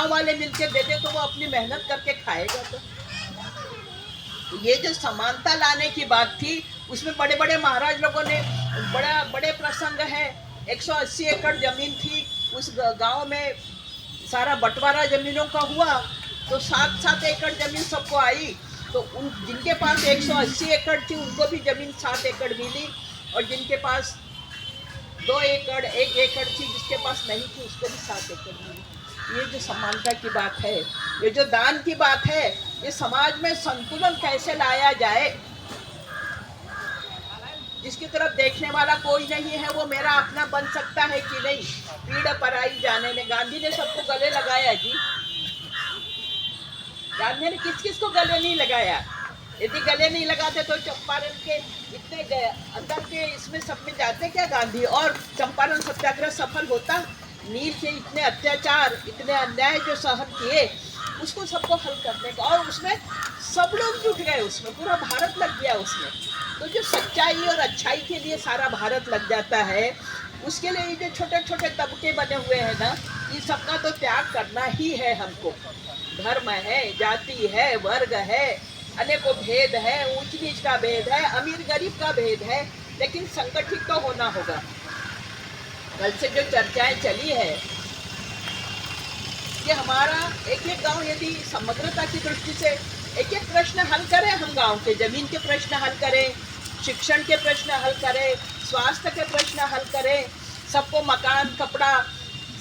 गांव वाले मिलके दे दे तो वो अपनी मेहनत करके खाएगा। तो ये जो समानता लाने की बात थी, उसमें बड़े बड़े महाराज लोगों ने बड़े प्रसंग है। 180 एकड़ जमीन थी उस गांव में, सारा बंटवारा जमीनों का हुआ तो 7-7 एकड़ जमीन सबको आई। तो उन जिनके पास 180 एकड़ थी उनको भी जमीन 7 एकड़ मिली, और जिनके पास 2 एकड़ 1 एकड़ थी जिसके पास नहीं थी उसको भी 7 एकड़ मिली। ये जो समानता की बात है, ये जो दान की बात है, ये समाज में संतुलन कैसे लाया जाए। जिसकी तरफ देखने वाला कोई नहीं है वो मेरा अपना बन सकता है कि नहीं। पीड़ पराई जाने ने, गांधी ने सबको गले लगाया जी। गांधी ने किस किस को गले नहीं लगाया। यदि गले नहीं लगाते तो चंपारण के इतने अंदर के इसमें सब में जाते क्या गांधी, और चंपारण सत्याग्रह सफल होता। नील के इतने अत्याचार, इतने अन्याय जो सहन किए, उसको सबको हल करने का, और उसमें सब लोग जुट गए, उसमें पूरा भारत लग गया उसमें। तो जो सच्चाई और अच्छाई के लिए सारा भारत लग जाता है, उसके लिए ये जो छोटे छोटे तबके बने हुए हैं ना, ये सबका तो त्याग करना ही है हमको। धर्म है, जाति है, वर्ग है, अनेकों भेद है, ऊंच नीच का भेद है, अमीर गरीब का भेद है, लेकिन संगठित तो होना होगा। कल से जो चर्चाएं चली है कि हमारा एक एक गांव यदि समग्रता की दृष्टि से एक एक प्रश्न हल करें, हम गांव के जमीन के प्रश्न हल करें, शिक्षण के प्रश्न हल करें, स्वास्थ्य के प्रश्न हल करें, सबको मकान कपड़ा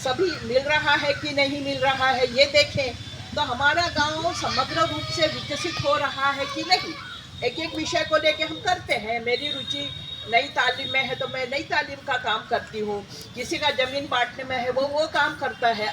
सभी मिल रहा है कि नहीं मिल रहा है ये देखें, तो हमारा गांव समग्र रूप से विकसित हो रहा है कि नहीं। एक एक विषय को लेके हम करते हैं। मेरी रुचि नई तालीम में है तो मैं नई तालीम का काम करती हूँ, किसी का जमीन बांटने में है वो काम करता है।